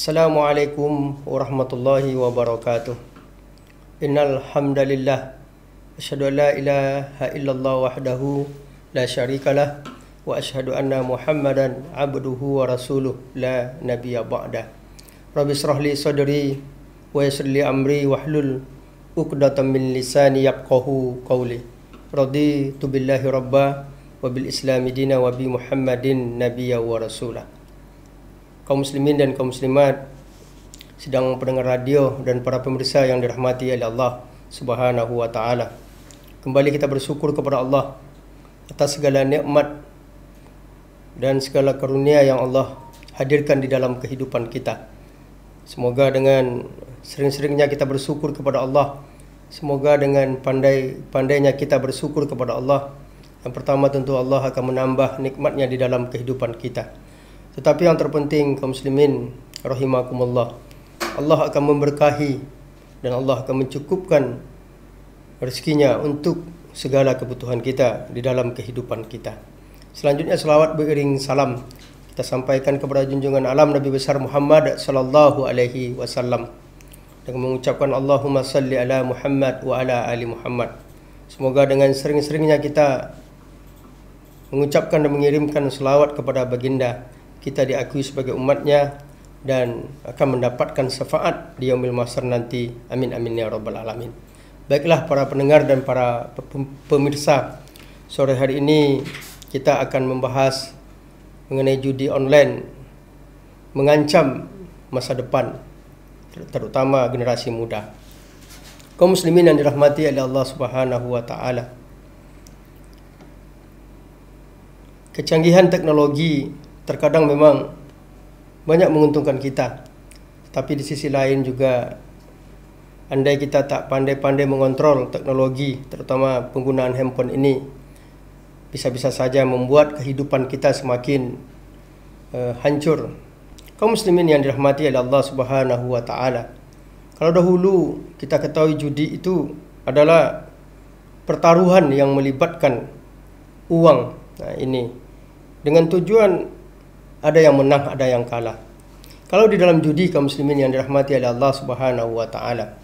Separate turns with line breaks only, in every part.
Assalamualaikum warahmatullahi wabarakatuh. Innal hamdalillah asyhadu an la ilaha illallah wahdahu la syarikalah wa asyhadu anna Muhammadan abduhu wa rasuluh la nabiyya ba'dah. Rabbi shrah li sadri wa yassir li amri wahlul 'uqdatam min lisani yafqahu qawli. Raditu billahi rabba wa bil islami dina wa bi Muhammadin nabiyya wa rasulah. Kaum muslimin dan kaum muslimat, sedang pendengar radio dan para pemirsa yang dirahmati oleh Allah Subhanahu wa taala. Kembali kita bersyukur kepada Allah atas segala nikmat dan segala karunia yang Allah hadirkan di dalam kehidupan kita. Semoga dengan sering-seringnya kita bersyukur kepada Allah, semoga dengan pandai-pandainya kita bersyukur kepada Allah, yang pertama tentu Allah akan menambah nikmatnya di dalam kehidupan kita. Tetapi yang terpenting, kaum muslimin rahimakumullah, Allah akan memberkahi dan Allah akan mencukupkan rezekinya untuk segala kebutuhan kita di dalam kehidupan kita. Selanjutnya selawat beriring salam kita sampaikan kepada junjungan alam Nabi besar Muhammad sallallahu alaihi wasallam dengan mengucapkan Allahumma salli ala Muhammad wa ala ali Muhammad. Semoga dengan sering-seringnya kita mengucapkan dan mengirimkan selawat kepada baginda, kita diakui sebagai umatnya dan akan mendapatkan syafaat di yaumil mahsyar nanti. Amin amin ya rabbal alamin. Baiklah para pendengar dan para pemirsa, sore hari ini kita akan membahas mengenai judi online mengancam masa depan terutama generasi muda. Kaum muslimin yang dirahmati oleh Allah Subhanahu wa taala, kecanggihan teknologi terkadang memang banyak menguntungkan kita, tapi di sisi lain juga andai kita tak pandai-pandai mengontrol teknologi, terutama penggunaan handphone ini, bisa-bisa saja membuat kehidupan kita semakin hancur. Kaum muslimin yang dirahmati oleh Allah Subhanahu wa taala, kalau dahulu kita ketahui judi itu adalah pertaruhan yang melibatkan uang. Nah, ini dengan tujuan ada yang menang, ada yang kalah. Kalau di dalam judi, kaum muslimin yang dirahmati oleh Allah Subhanahu wa taala,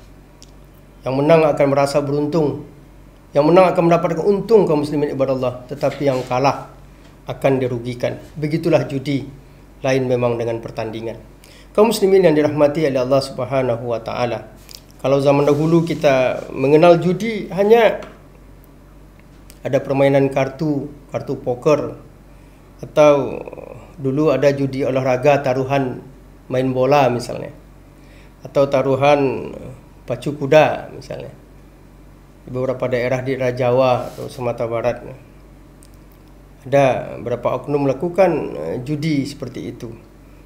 yang menang akan merasa beruntung, yang menang akan mendapatkan untung kaum muslimin ibadah Allah, tetapi yang kalah akan dirugikan. Begitulah judi, lain memang dengan pertandingan. Kaum muslimin yang dirahmati oleh Allah Subhanahu wa taala, kalau zaman dahulu kita mengenal judi hanya ada permainan kartu poker, atau dulu ada judi olahraga, taruhan main bola misalnya, atau taruhan pacu kuda misalnya. Di beberapa daerah di Jawa atau Sumatera Barat ada beberapa oknum melakukan judi seperti itu.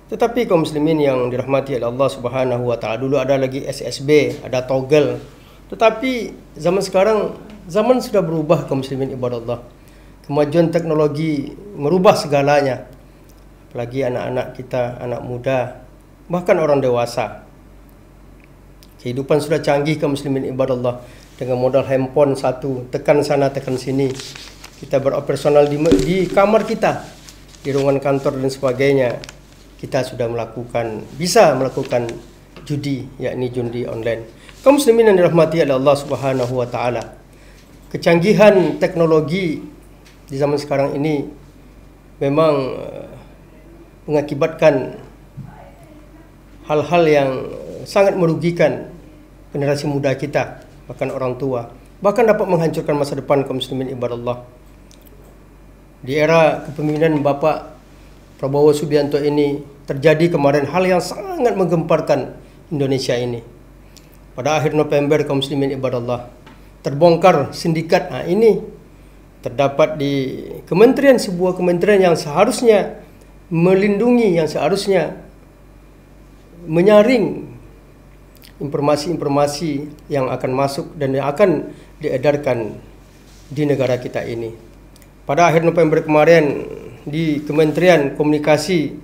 Tetapi kaum muslimin yang dirahmati oleh Allah Subhanahu wa taala, dulu ada lagi SSB, ada togel. Tetapi zaman sekarang, zaman sudah berubah kaum muslimin ibadah Allah. Kemajuan teknologi merubah segalanya. Apalagi anak-anak kita, anak muda, bahkan orang dewasa. Kehidupan sudah canggih kaum muslimin ibadah Allah. Dengan modal handphone satu, tekan sana, tekan sini, kita beroperasional di kamar kita, di ruangan kantor dan sebagainya. Kita sudah bisa melakukan judi, yakni judi online. Kaum muslimin yang dirahmati oleh Allah Subhanahu wa taala, kecanggihan teknologi di zaman sekarang ini memang mengakibatkan hal-hal yang sangat merugikan generasi muda kita, bahkan orang tua, bahkan dapat menghancurkan masa depan kaum muslimin ibadah Allah. Di era kepemimpinan Bapak Prabowo Subianto ini terjadi kemarin hal yang sangat menggemparkan Indonesia ini. Pada akhir November kaum muslimin ibadah Allah, terbongkar sindikat. Nah, ini terdapat di kementerian, sebuah kementerian yang seharusnya melindungi, yang seharusnya menyaring informasi-informasi yang akan masuk dan yang akan diedarkan di negara kita ini. Pada akhir November kemarin di Kementerian Komunikasi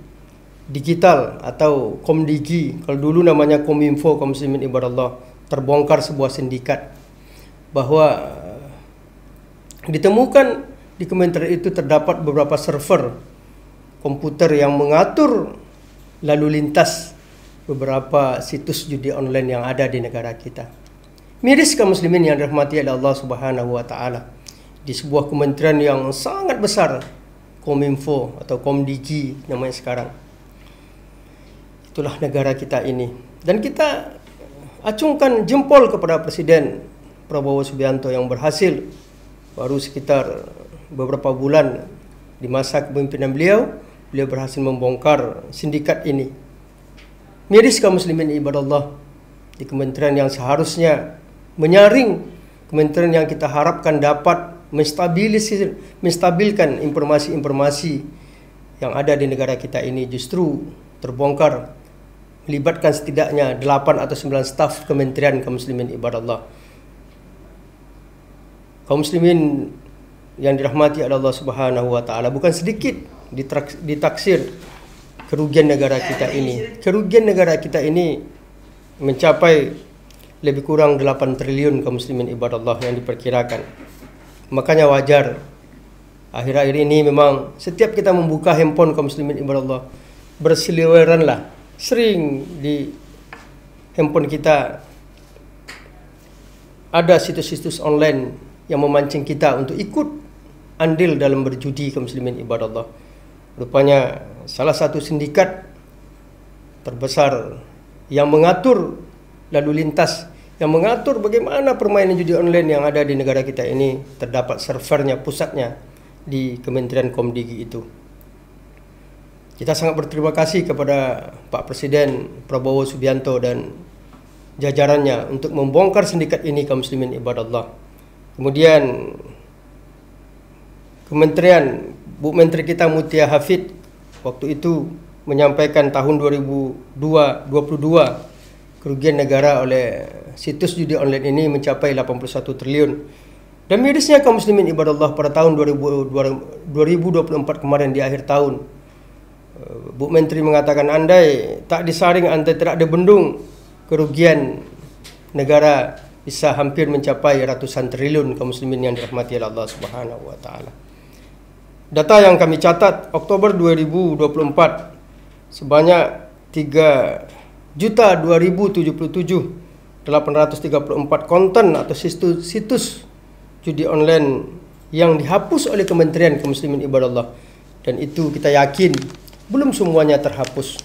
Digital atau Komdigi, kalau dulu namanya Kominfo, kaum muslimin ibadah Allah, terbongkar sebuah sindikat bahwa ditemukan di kementerian itu terdapat beberapa server komputer yang mengatur lalu lintas beberapa situs judi online yang ada di negara kita. Miris kaum muslimin yang dirahmati oleh Allah Subhanahu wa taala. Di sebuah kementerian yang sangat besar, Kominfo atau Komdigi namanya sekarang. Itulah negara kita ini. Dan kita acungkan jempol kepada Presiden Prabowo Subianto yang berhasil baru sekitar beberapa bulan di masa kepemimpinan beliau berhasil membongkar sindikat ini. Miris kaum muslimin ibadallah, di kementerian yang seharusnya menyaring, kementerian yang kita harapkan dapat menstabilkan informasi-informasi yang ada di negara kita ini justru terbongkar, melibatkan setidaknya 8 atau 9 staf kementerian kaum muslimin ibadallah. Kaum muslimin yang dirahmati oleh Allah Subhanahu wa taala, bukan sedikit ditaksir kerugian negara kita ini. Kerugian negara kita ini mencapai lebih kurang 8 triliun kaum muslimin ibadallah yang diperkirakan. Makanya wajar akhir-akhir ini memang setiap kita membuka handphone kaum muslimin ibadallah, berseliweranlah sering di handphone kita ada situs-situs online yang memancing kita untuk ikut andil dalam berjudi kaum muslimin ibadallah. Rupanya salah satu sindikat terbesar yang mengatur lalu lintas, yang mengatur bagaimana permainan judi online yang ada di negara kita ini, terdapat servernya, pusatnya di Kementerian Komdigi itu. Kita sangat berterima kasih kepada Pak Presiden Prabowo Subianto dan jajarannya untuk membongkar sindikat ini kaum muslimin ibadallah. Kemudian Kementerian Bu Menteri kita Mutia Hafid waktu itu menyampaikan tahun 2022 kerugian negara oleh situs judi online ini mencapai 81 triliun. Dan mirisnya kaum muslimin ibadallah, pada tahun 2024 kemarin di akhir tahun, Bu Menteri mengatakan andai tak disaring, andai tidak ada bendung, kerugian negara bisa hampir mencapai ratusan triliun kaum muslimin yang dirahmati oleh Allah Subhanahu wa taala. Data yang kami catat Oktober 2024 sebanyak 3.027.834 konten atau situs judi online yang dihapus oleh Kementerian kaum muslimin ibadallah. Dan itu kita yakin belum semuanya terhapus,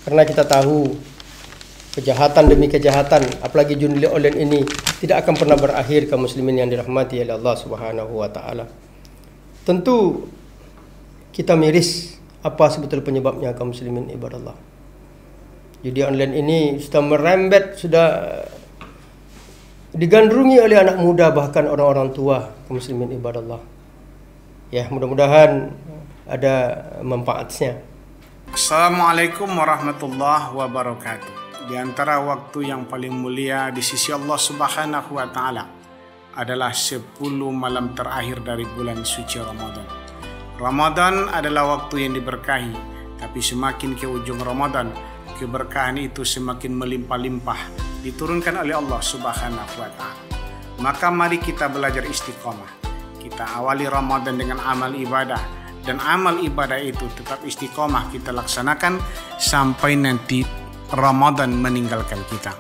karena kita tahu kejahatan demi kejahatan, apalagi judi online ini tidak akan pernah berakhir kaum muslimin yang dirahmati oleh Allah Subhanahu wa taala. Tentu kita miris apa sebetulnya penyebabnya kaum muslimin ibadallah. Judi online ini sudah merembet, sudah digandrungi oleh anak muda, bahkan orang-orang tua kaum muslimin ibadallah. Ya, mudah-mudahan ada manfaatnya.
Assalamualaikum warahmatullahi wabarakatuh. Di antara waktu yang paling mulia di sisi Allah Subhanahu wa taala adalah 10 malam terakhir dari bulan suci Ramadan. Ramadan adalah waktu yang diberkahi, tapi semakin ke ujung Ramadan, keberkahan itu semakin melimpah-limpah diturunkan oleh Allah Subhanahu wa taala. Maka mari kita belajar istiqomah. Kita awali Ramadan dengan amal ibadah, dan amal ibadah itu tetap istiqomah kita laksanakan sampai nanti Ramadan meninggalkan kita.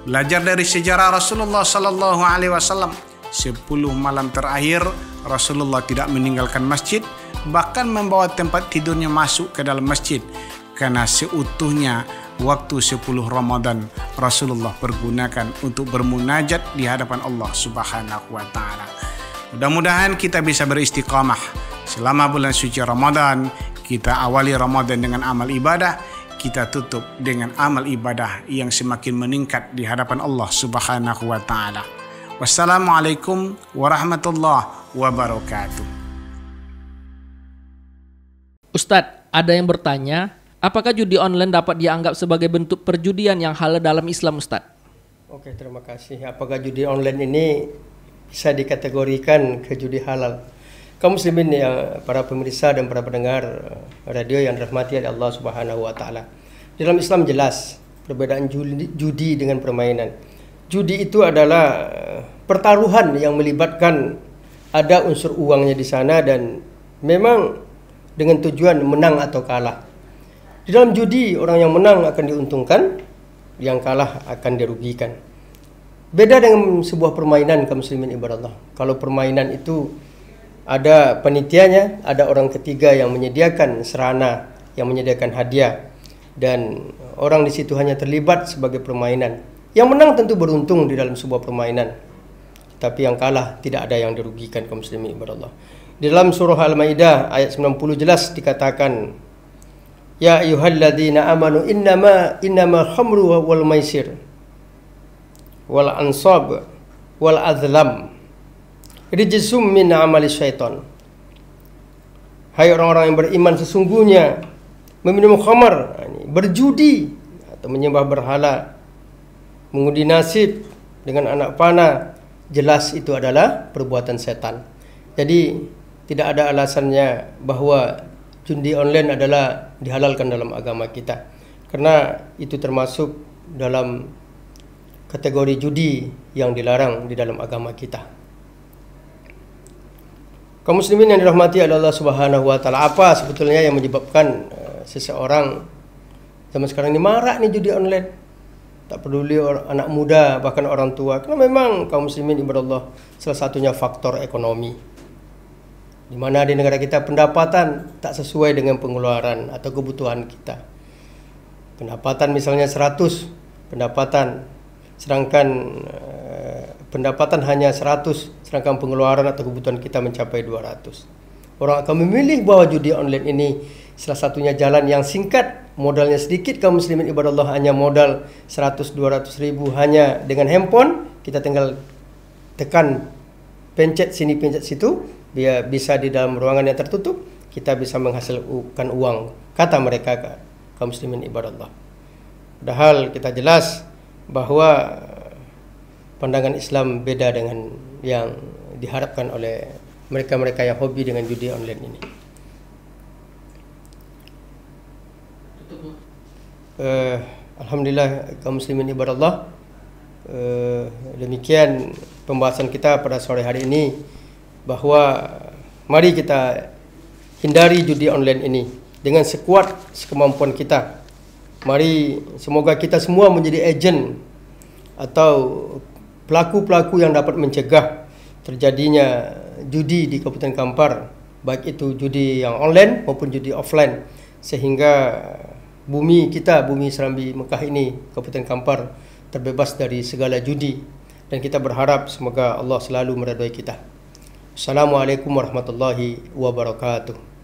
Belajar dari sejarah Rasulullah sallallahu alaihi wasallam, 10 malam terakhir Rasulullah tidak meninggalkan masjid, bahkan membawa tempat tidurnya masuk ke dalam masjid, karena seutuhnya waktu 10 Ramadan Rasulullah pergunakan untuk bermunajat di hadapan Allah Subhanahu wa taala. Mudah-mudahan kita bisa beristiqamah selama bulan suci Ramadan. Kita awali Ramadan dengan amal ibadah, kita tutup dengan amal ibadah yang semakin meningkat di hadapan Allah Subhanahu wa taala. Wassalamualaikum warahmatullahi wabarakatuh.
Ustadz, ada yang bertanya, apakah judi online dapat dianggap sebagai bentuk perjudian yang halal dalam Islam, Ustadz?
Oke, terima kasih. Apakah judi online ini bisa dikategorikan ke judi halal? Kaum muslimin ya, para pemirsa dan para pendengar radio yang dirahmati oleh Allah Subhanahu wa taala. Dalam Islam jelas perbedaan judi dengan permainan. Judi itu adalah pertaruhan yang melibatkan ada unsur uangnya di sana dan memang dengan tujuan menang atau kalah. Di dalam judi orang yang menang akan diuntungkan, yang kalah akan dirugikan. Beda dengan sebuah permainan kaum muslimin ibadah Allah. Kalau permainan itu ada penitianya, ada orang ketiga yang menyediakan sarana, yang menyediakan hadiah, dan orang di situ hanya terlibat sebagai permainan. Yang menang tentu beruntung di dalam sebuah permainan, tapi yang kalah tidak ada yang dirugikan kaum muslimin ibadah Allah. Di dalam surah Al-Maidah ayat 90 jelas dikatakan, ya ayyuhalladzina amanu innama khamru wal maisir wal ansab wal azlam rijsum min amali syaitan. Hai orang-orang yang beriman, sesungguhnya meminum khamar, berjudi atau menyembah berhala, mengundi nasib dengan anak panah, jelas itu adalah perbuatan setan. Jadi tidak ada alasannya bahwa judi online adalah dihalalkan dalam agama kita, karena itu termasuk dalam kategori judi yang dilarang di dalam agama kita. Kaum muslimin yang dirahmati oleh Allah Subhanahu wa taala, apa sebetulnya yang menyebabkan seseorang zaman sekarang ini marak nih judi online? Tak peduli anak muda, bahkan orang tua. Karena memang kaum muslimin ibadah Allah, salah satunya faktor ekonomi. Di mana di negara kita pendapatan tak sesuai dengan pengeluaran atau kebutuhan kita. Pendapatan misalnya 100 pendapatan, sedangkan pendapatan hanya 100, sedangkan pengeluaran atau kebutuhan kita mencapai 200. Orang akan memilih bahwa judi online ini salah satunya jalan yang singkat, modalnya sedikit. Kaum muslimin ibadah Allah hanya modal 100-200 ribu, hanya dengan handphone kita tinggal tekan pencet sini pencet situ, dia bisa di dalam ruangan yang tertutup kita bisa menghasilkan uang, kata mereka kaum muslimin ibadah Allah. Padahal kita jelas bahwa pandangan Islam beda dengan yang diharapkan oleh mereka-mereka yang hobi dengan judi online ini. Alhamdulillah kaum muslimin ibadah Allah, demikian pembahasan kita pada sore hari ini, bahwa mari kita hindari judi online ini dengan sekuat sekemampuan kita. Mari semoga kita semua menjadi ejen atau pelaku-pelaku yang dapat mencegah terjadinya judi di Kabupaten Kampar, baik itu judi yang online maupun judi offline, sehingga bumi kita, bumi Serambi Mekah ini, Kabupaten Kampar, terbebas dari segala judi, dan kita berharap semoga Allah selalu meridai kita. Assalamualaikum warahmatullahi wabarakatuh.